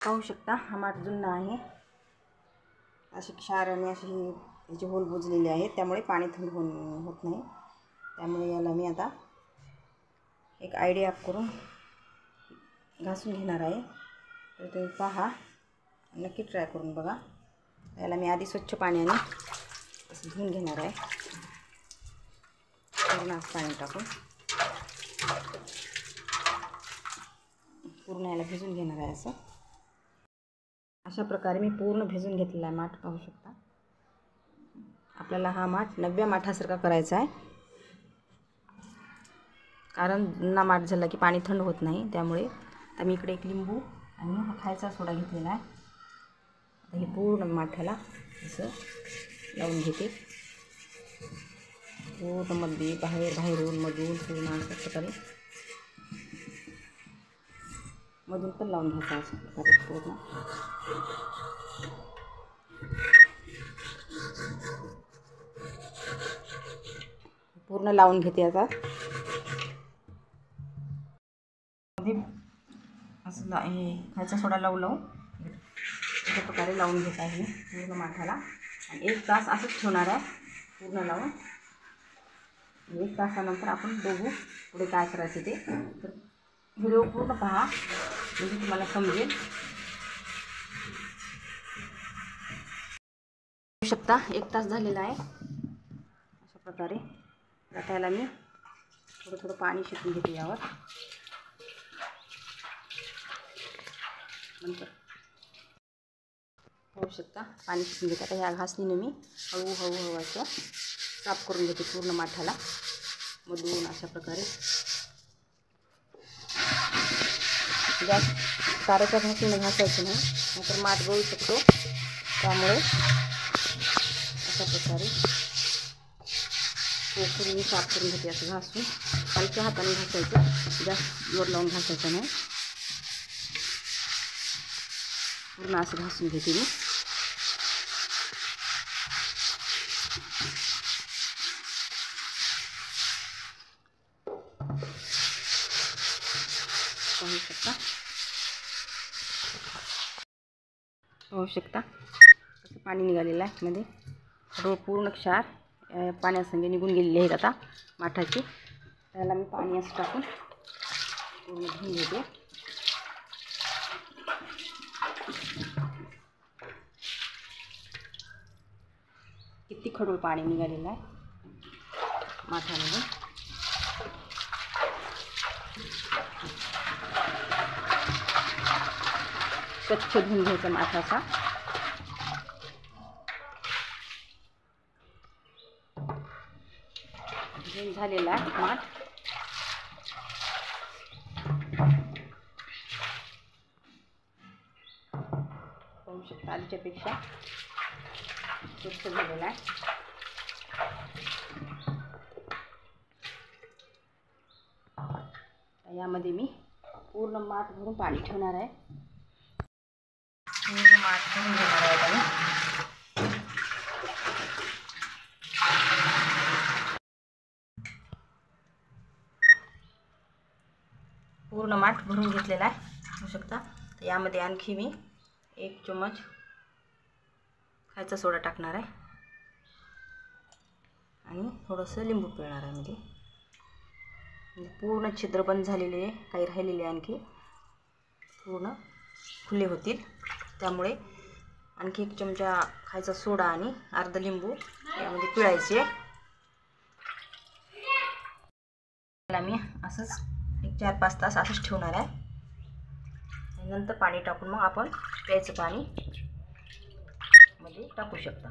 पाहू शकता हा माठ जुना आहे. अशी क्षार आणि अशी याचे होल बुजलेले आहेत, त्यामुळे पाणी थंड होत नाही. त्यामुळे याला मी आता एक आयडिया करून घासून घेणार आहे. तर तुम्ही पहा, नक्की ट्राय करून बघा. याला मी आधी स्वच्छ पाण्याने असं धुवून घेणार आहे, पूर्ण पाणी टाकून पूर्ण याला भिजून घेणार आहे. अशा प्रकारे मी पूर्ण भिजून घेतलेला आहे माठ. पाहू शकता. आपल्याला हा माठ नव्या माठासारखा करायचा आहे, कारण जुना माठ झाला की पाणी थंड होत नाही. त्यामुळे आता मी इकडे एक लिंबू आणि हा खायचा सोडा घेतलेला आहे. आता हे पूर्ण माठाला असं लावून घेते. पूर्ण मध्ये बाहेरून मधून पूर्ण अशा प्रकारे मधून पण लावून घ्यायचा. अशा प्रकारे पूर्ण लावून घेते. आता असं हे खायचा सोडा लावून अशा प्रकारे लावून घेत आहे पूर्ण माठाला. आणि 1 तास असंच ठेवणार आहे पूर्ण लावून. 1 तासानंतर आपण बघू पुढे काय करायचं ते. तर व्हिडिओ पूर्ण पहा, म्हणजे तुम्हाला समजेल. बघू शकता 1 तास झालेला आहे. अशा प्रकारे आता याला मी थोडं पाणी शिकून घेते यावर. नंतर होऊ शकता पाणी शिकून घेते. आता ह्या घासणीने मी हळूहळू असं साफ करून घेते पूर्ण माठाला मधून. अशा प्रकारे जास्त ताराच्या घासणीने घासायचं नाही, नाहीतर माठ गळू शकतो. त्यामुळे अशा प्रकारे पूर्ण साफ करून घेते. असं घासून हलक्या हाताने घासायचं, जास्त जोर लावून घासायचं नाही. पूर्ण असं घासून घेते मी. पाहू शकता कसं पाणी निघालेलं आहे मध्ये. पूर्ण क्षार पाण्यासंगे निघून गेलेले आहेत आता माठाची. त्याला मी पाणी असं टाकून पूर्ण धुवून घेते. किती खडूळ पाणी निघालेलं आहे माठामध्ये. स्वच्छ धुवून घ्यायचा माठाचा. धुवून झालेला आहे माठ. पाहू शकता आधीच्यापेक्षा स्वच्छ झालेला आहे. यामध्ये मी पूर्ण माठ भरून पाणी ठेवणार आहे. पूर्ण माठ भरून घेणार आहे पाणी. पूर्ण माठ भरून घेतलेला आहे पाहू शकता. तर यामध्ये आणखी मी 1 चम्मच खायचा सोडा टाकणार आहे आणि थोडंसं लिंबू पिळणार आहे. मध्ये पूर्ण छिद्र बंद झालेले, काही राहिलेले आणखी पूर्ण खुले होतील. त्यामुळे आणखी 1 चमचा खायचा सोडा आणि अर्धा लिंबू यामध्ये पिळायचे. त्याला मी असंच 4-5 तास असंच ठेवणार आहे. नंतर पाणी टाकून मग आपण प्यायचं पाणी मध्ये टाकू शकता.